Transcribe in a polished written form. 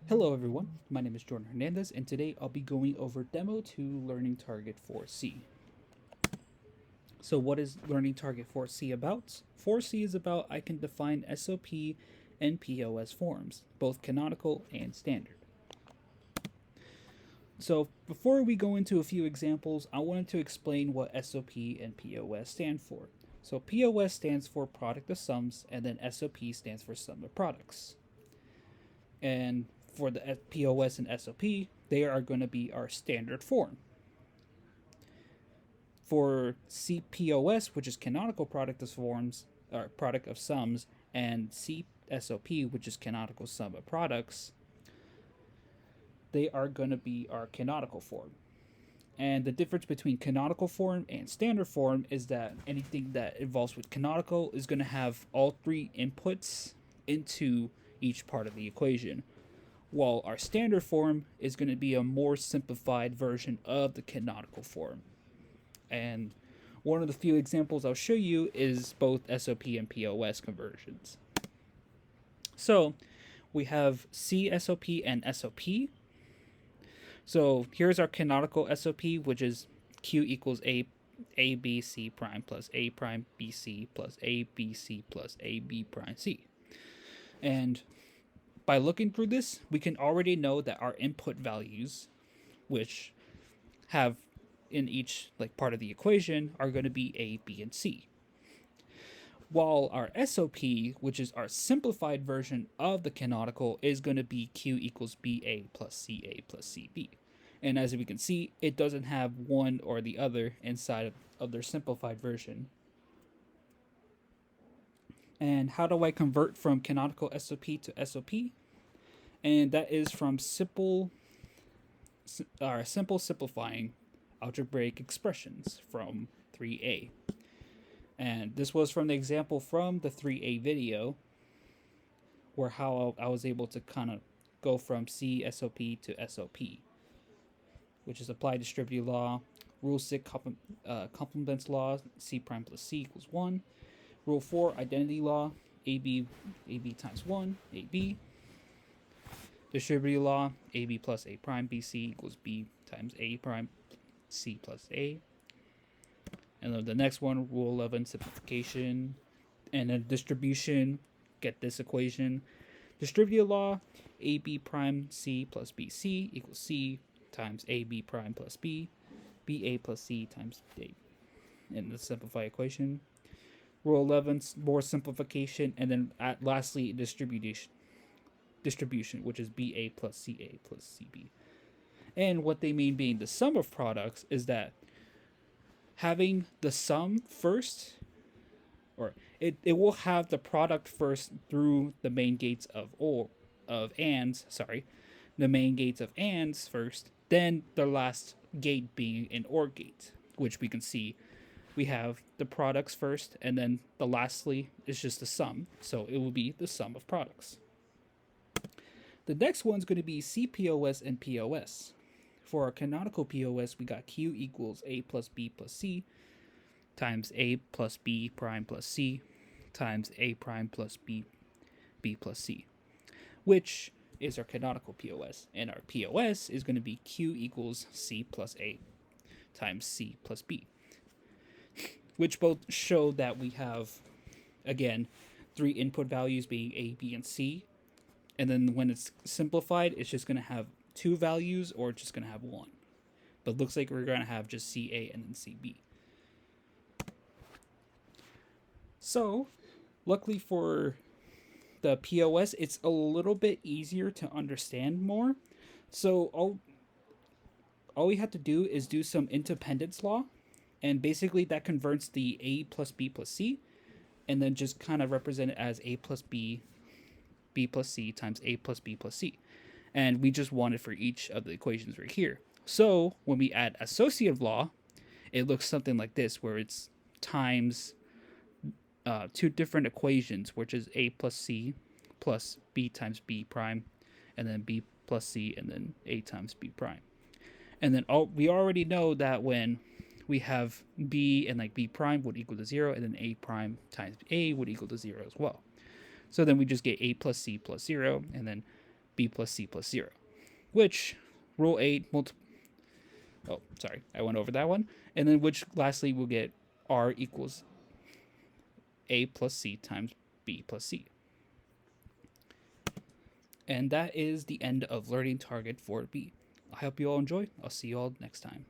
Hello everyone, my name is Jordan Hernandez and today I'll be going over Demo 2 Learning Target 4C. So what is Learning Target 4C about? 4C is about I can define SOP and POS forms, both canonical and standard. So before we go into a few examples, I wanted to explain what SOP and POS stand for. So POS stands for product of sums and then SOP stands for sum of products. And for the POS and SOP, they are going to be our standard form. For CPOS, which is canonical product of forms or product of sums, and CSOP, which is canonical sum of products, they are going to be our canonical form. And the difference between canonical form and standard form is that anything that involves with canonical is going to have all three inputs into each part of the equation, while our standard form is going to be a more simplified version of the canonical form. And one of the few examples I'll show you is both SOP and POS conversions. So we have CSOP and SOP. So here's our canonical SOP, which is Q equals A B C prime plus A prime B C plus A B C plus A B prime C. And by looking through this, we can already know that our input values, which have in each part of the equation, are going to be A, B, and C. While our SOP, which is our simplified version of the canonical, is going to be Q equals BA plus CA plus CB. And as we can see, it doesn't have one or the other inside of their simplified version. And how do I convert from canonical SOP to SOP? And that is from simple simplifying algebraic expressions from 3a. And this was from the example from the 3a video, where how I was able to kind of go from CSOP to SOP, which is applied distributive law, rule 6 complements law, C prime plus C equals 1, rule 4 identity law, AB times 1, AB, distributive law, AB plus A prime BC equals B times A prime C plus A. And then the next one, rule 11, simplification, and then distribution, get this equation. Distributive law, AB prime C plus BC equals C times AB prime plus B, BA plus C times A. In the simplified equation. Rule 11, more simplification, and then lastly, distribution, which is BA plus CA plus CB. And what they mean being the sum of products is that having the sum first, or it will have the product first through the main gates of ands, the main gates of ands first, then the last gate being an OR gate, which we can see we have the products first, and then the lastly is just the sum, so it will be the sum of products. The next one's going to be CPOS and POS. For our canonical POS, we got Q equals A plus B plus C times A plus B prime plus C times A prime plus B plus C, which is our canonical POS. And our POS is going to be Q equals C plus A times C plus B, which both show that we have, again, three input values being A, B, and C. And then when it's simplified, it's just going to have two values or just going to have one. But looks like we're going to have just CA and then CB. So, luckily for the POS, it's a little bit easier to understand more. So all we have to do is do some independence law, and basically that converts the A plus B plus C, and then just kind of represent it as A plus B, B plus C times A plus B plus C. And we just want it for each of the equations right here. So when we add associative law, it looks something like this, where it's times two different equations, which is A plus C plus B times B prime, and then B plus C, and then A times B prime. And then we already know that when we have B and B prime would equal to 0, and then A prime times A would equal to 0 as well. So then we just get A plus C plus 0, and then b plus c plus 0, which rule 8 oh, sorry, I went over that one. And then which lastly will get r equals a plus c times b plus c. And that is the end of learning target 4b. I hope you all enjoy. I'll see you all next time.